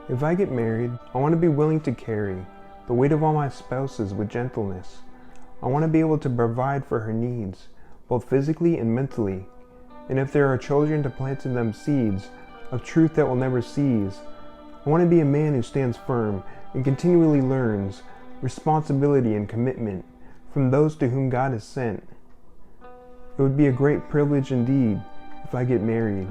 If I get married, I want to be willing to carry the weight of all my spouses with gentleness. I want to be able to provide for her needs, both physically and mentally. And if there are children, to plant in them seeds of truth that will never cease. I want to be a man who stands firm and continually learns responsibility and commitment from those to whom God has sent. It would be a great privilege indeed if I get married.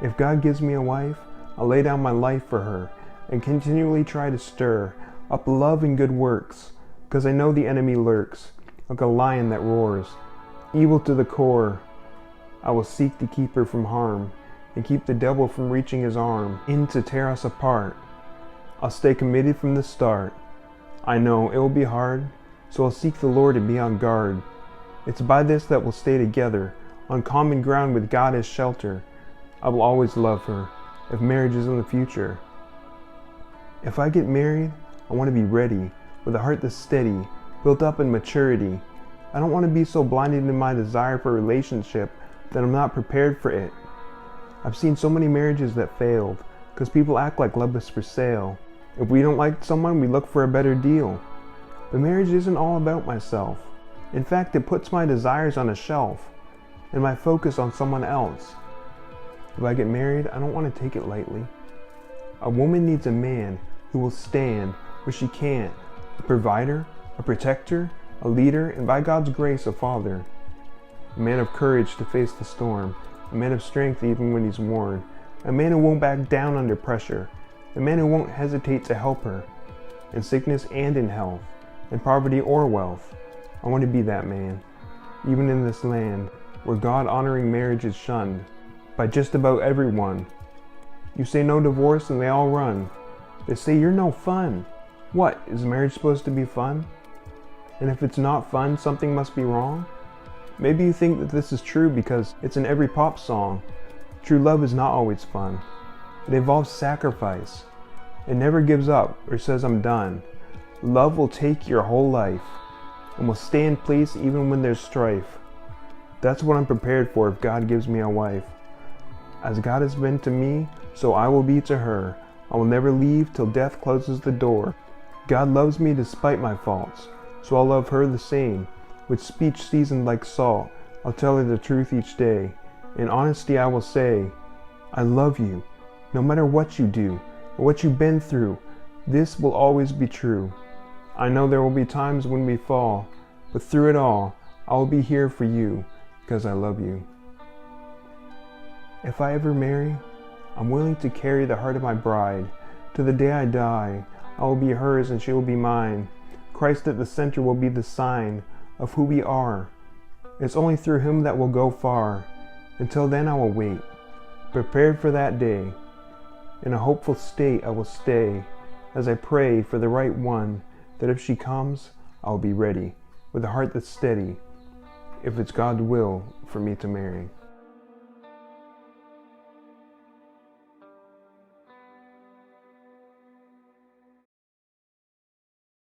If God gives me a wife, I'll lay down my life for her and continually try to stir up love and good works, because I know the enemy lurks like a lion that roars, evil to the core. I will seek to keep her from harm and keep the devil from reaching his arm in to tear us apart. I'll stay committed from the start. I know it will be hard, so I'll seek the Lord and be on guard. It's by this that we'll stay together on common ground with God as shelter. I will always love her if marriage is in the future. If I get married, I want to be ready with a heart that's steady, built up in maturity. I don't want to be so blinded in my desire for a relationship that I'm not prepared for it. I've seen so many marriages that failed because people act like love is for sale. If we don't like someone, we look for a better deal. But marriage isn't all about myself. In fact, it puts my desires on a shelf and my focus on someone else. If I get married, I don't want to take it lightly. A woman needs a man who will stand where she can't, a provider, a protector, a leader, and by God's grace, a father. A man of courage to face the storm, a man of strength even when he's worn, a man who won't back down under pressure, a man who won't hesitate to help her, in sickness and in health, in poverty or wealth. I want to be that man, even in this land where God-honoring marriage is shunned by just about everyone. You say no divorce and they all run. They say you're no fun. What, is marriage supposed to be fun? And if it's not fun, something must be wrong? Maybe you think that this is true because it's in every pop song. True love is not always fun. It involves sacrifice. It never gives up or says I'm done. Love will take your whole life and will stay in place even when there's strife. That's what I'm prepared for if God gives me a wife. As God has been to me, so I will be to her. I will never leave till death closes the door. God loves me despite my faults, so I'll love her the same. With speech seasoned like salt, I'll tell her the truth each day. In honesty I will say, I love you, no matter what you do, or what you've been through. This will always be true. I know there will be times when we fall, but through it all, I will be here for you, because I love you. If I ever marry, I'm willing to carry the heart of my bride. To the day I die, I will be hers and she will be mine. Christ at the center will be the sign of who we are. It's only through him that we'll go far. Until then I will wait, prepared for that day. In a hopeful state I will stay, as I pray for the right one, that if she comes, I'll be ready, with a heart that's steady, if it's God's will for me to marry.